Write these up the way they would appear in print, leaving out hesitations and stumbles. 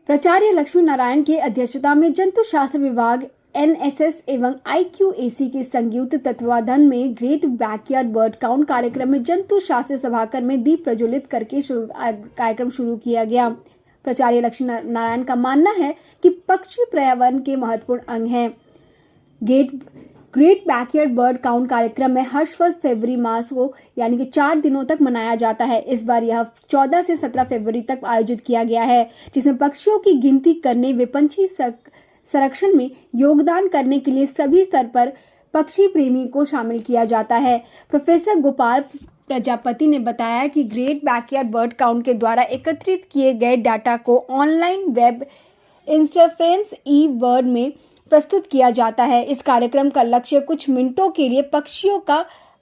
प्राचार्य लक्ष्मी नारायण की अध्यक्षता में जंतु शास्त्र विभाग एनएसएस एवं आईक्यूएसी के संयुक्त तत्वावधान में ग्रेट बैकयार्ड बर्ड काउंट कार्यक्रम में जंतु शास्त्र सभागार में दीप प्रज्वलित करके कार्यक्रम शुरू किया गया। प्राचार्य लक्ष्मी नारायण का मानना है कि पक्षी पर्यावरण के महत्वपूर्ण अंग हैं। ग्रेट बैकयार्ड बर्ड काउंट कार्यक्रम में हर वर्ष फरवरी मास को यानी कि 4 दिनों तक मनाया जाता है। इस बार यह 14 से 17 फरवरी तक आयोजित किया गया है, जिसमें पक्षियों की गिनती करने व पंछी संरक्षण में योगदान करने के लिए सभी स्तर पर पक्षी प्रेमी को शामिल किया जाता है। प्रोफेसर गोपाल प्रजापति ने बताया कि ग्रेट बैकयार्ड बर्ड काउंट के द्वारा एकत्रित किए गए डाटा को ऑनलाइन वेब इंटरफेस ई बर्ड में प्रस्तुत किया जाता है। इस कार्यक्रम का लक्ष्य कुछ मिनटों के लिए पक्षियों का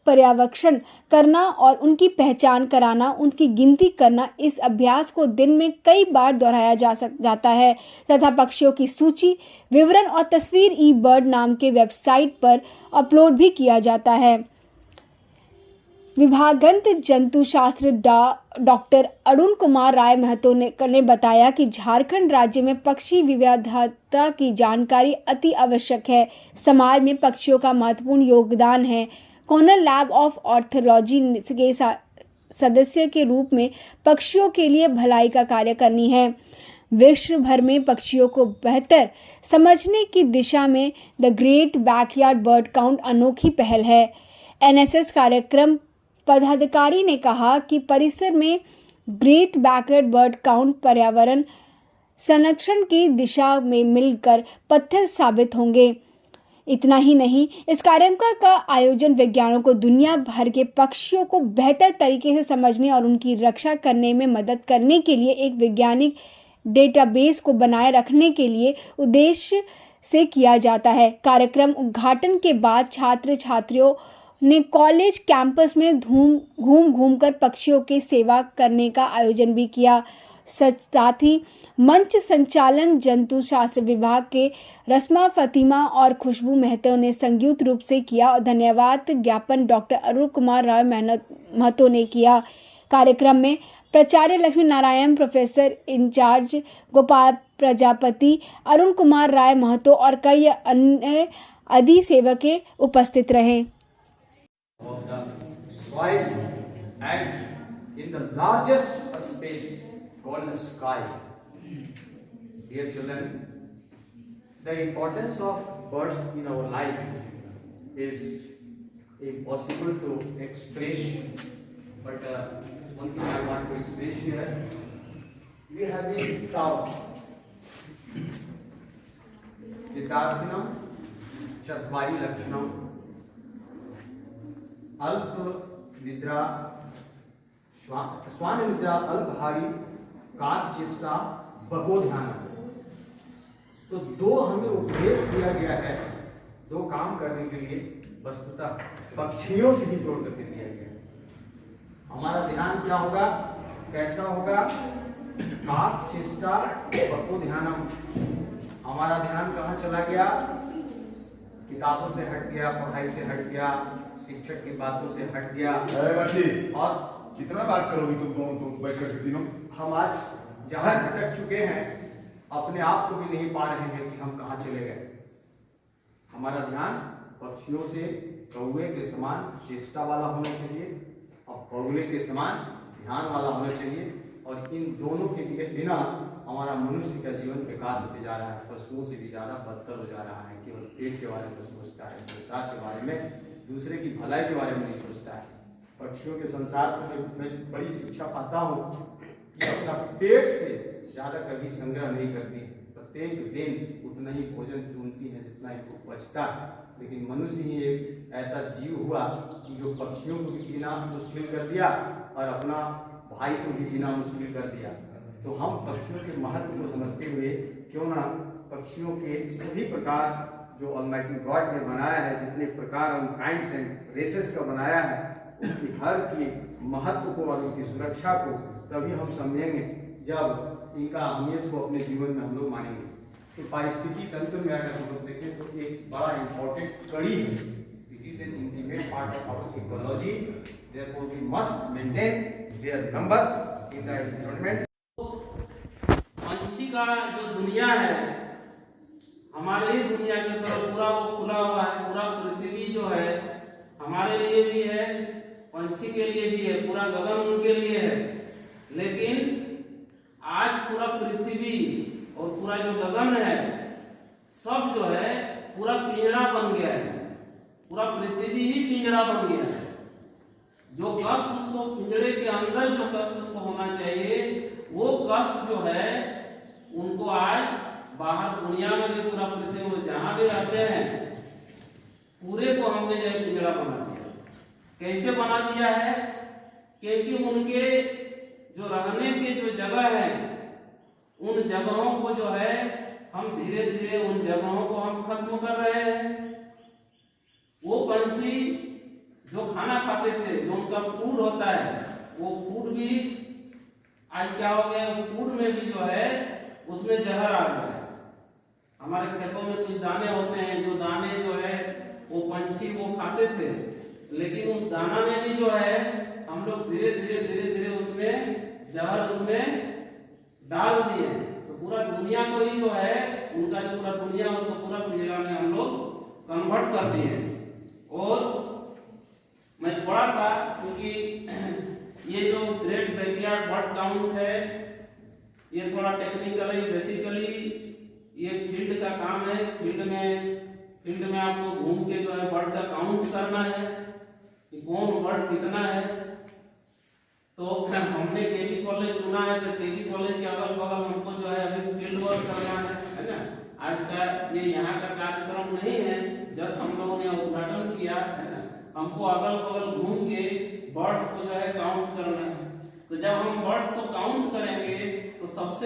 पर्यवेक्षण करना और उनकी पहचान कराना, उनकी गिनती करना। इस अभ्यास को दिन में कई बार दोहराया जाता है तथा पक्षियों की सूची, विवरण और तस्वीर ई बर्ड नाम के वेबसाइट पर अपलोड भी किया जाता है। विभागंत जंतु शास्त्र डॉक्टर अरुण कुमार राय महतो ने बताया कि झारखंड राज्य में पक्षी विविधता की जानकारी अति आवश्यक है। समाज में पक्षियों का महत्वपूर्ण योगदान है। कॉर्नर लैब ऑफ ऑर्थोलॉजी के सदस्य के रूप में पक्षियों के लिए भलाई का कार्य करनी है। विश्व भर में पक्षियों को बेहतर समझने की दिशा में the great backyard bird count अनोखी पहल है। एनएसएस कार्यक्रम पदाधिकारी ने कहा कि परिसर में ग्रेट बैकयार्ड बर्ड काउंट पर्यावरण संरक्षण की दिशा में मिलकर पत्थर साबित होंगे। इतना ही नहीं, इस कार्यक्रम का आयोजन वैज्ञानिकों को दुनिया भर के पक्षियों को बेहतर तरीके से समझने और उनकी रक्षा करने में मदद करने के लिए एक वैज्ञानिक डेटाबेस को बनाए रखने के लिए उद्देश्य से किया जाता है। कार्यक्रम उद्घाटन के बाद छात्र छात्रियों ने कॉलेज कैंपस में घूम कर पक्षियों की सेवा करने का आयोजन भी किया। साथ ही मंच संचालन जंतु शास्त्र विभाग के रस्मा फतिमा और खुशबू महतो ने संयुक्त रूप से किया और धन्यवाद ज्ञापन डॉक्टर अरुण कुमार राय महतो ने किया। कार्यक्रम में प्राचार्य लक्ष्मी नारायण, प्रोफेसर इंचार्ज गोपाल प्रजापति, अरुण कुमार राय महतो और कई अन्य अधिसेवक उपस्थित रहे। Of the soil and in the largest space called the sky. Dear children, the importance of birds in our life is impossible to express, but one thing I want to express here, we have been taught Vidyarthinam Chatvari Lakshanam अल्प निद्रा स्वान निद्रा अल्पहारी काक चेष्टा बको ध्यान। तो दो हमें उपदेश दिया गया है, दो काम करने के लिए वस्तुतः पक्षियों से ही जोड़ करके दिया गया है। हमारा ध्यान क्या होगा, कैसा होगा? काक चेष्टा बको ध्यानम। हमारा ध्यान कहाँ चला गया? किताबों से हट गया, पढ़ाई से हट गया, शिक्षक की बातों से हट गया। और कितना बात करोगी तुम दोनों तो बैठ कर तीनों? हम आज जहाँ भटक चुके हैं, अपने आप को भी नहीं पा रहे हैं कि हम कहाँ चले गए। हमारा ध्यान पक्षियों से कौवे के समान चेष्टा वाला होना चाहिए और बगुले के समान ध्यान वाला होना चाहिए। और इन दोनों के बिना हमारा मनुष्य का जीवन बेकार होते जा रहा है, पशुओं से भी ज्यादा बदतर हो जा रहा है। केवल पेट के बारे में सोचता है, संसार के बारे में, दूसरे की भलाई के बारे में नहीं सोचता है। पक्षियों के संसार से मैं बड़ी शिक्षा पाता हूँ कि अपना पेट से ज्यादा कभी संग्रह नहीं करती, प्रत्येक दिन उतना ही भोजन चुनती है जितना इनको बचता है। लेकिन मनुष्य ही एक ऐसा जीव हुआ कि जो पक्षियों को भी जीना मुश्किल कर दिया और अपना भाई को भी जीना मुश्किल कर दिया। तो हम पक्षियों के महत्व को समझते हुए क्यों ना पक्षियों के सभी प्रकार जो ऑलमाइटी गॉड ने बनाया है, जितने प्रकार और काइंड्स एंड रेसेस का बनाया है, उनकी हर की महत्व को और उनकी सुरक्षा को तभी हम समझेंगे जब इनका अहमियत को अपने जीवन में हम लोग मानेंगे। तो पारिस्थितिकी तंत्र में अगर हम लोग देखें तो एक बड़ा इंपॉर्टेंट कड़ी है। It is an intimate part of our ecology, therefore we must maintain their numbers in the environment. पंछी का जो है हमारे ही दुनिया की तरफ पूरा वो खुला हुआ है, पूरा पृथ्वी जो है हमारे लिए भी है, पंछी के लिए भी है, पूरा गगन उनके लिए है। लेकिन आज पूरा पृथ्वी और पूरा जो गगन है सब जो है पूरा पिंजड़ा बन गया है, पूरा पृथ्वी ही पिंजड़ा बन गया है। जो कष्ट उसको पिंजड़े के अंदर जो कष्ट उसको होना चाहिए वो कष्ट जो है उनको आज बाहर दुनिया में भी पूरा पृथ्वी में जहां भी रहते हैं पूरे को हमने जो पिंजड़ा बना दिया। कैसे बना दिया है? क्योंकि उनके जो रहने के जो जगह है उन जगहों को जो है हम धीरे धीरे उन जगहों को हम खत्म कर रहे हैं। वो पंछी जो खाना खाते थे, जो उनका फूड होता है, वो फूड भी आज क्या हो गया, फूड में भी जो है उसमें जहर आ गया है। हमारे खेतों में कुछ दाने होते हैं, जो दाने जो है वो पंछी वो खाते थे, लेकिन उस दाना में भी जो है हम लोग धीरे धीरे उसमें जहर उसमें डाल दिए। तो पूरा दुनिया को ही जो है उनका जो पूरा दुनिया उसको पूरा पिंजरा में हम लोग कन्वर्ट कर दिए। और मैं थोड़ा सा, क्योंकि ये जो ग्रेट बैकयार्ड बर्ड काउंट है ये थोड़ा टेक्निकली बेसिकली ये फील्ड का काम है। फील्ड में आपको घूम के जो है बर्ड का काउंट करना है कि कौन बर्ड कितना है। तो हमने केवी कॉलेज चुना है, तो केवी कॉलेज के अगल बगल हमको जो है अभी फील्ड वर्क करना है ना। आज का ये यहाँ का कार्यक्रम नहीं है, जब हम लोगों ने उद्घाटन किया है ना, हमको अगल बगल घूम के बर्ड्स को जो है काउंट करना है। तो जब हम बर्ड्स को काउंट करेंगे तो सबसे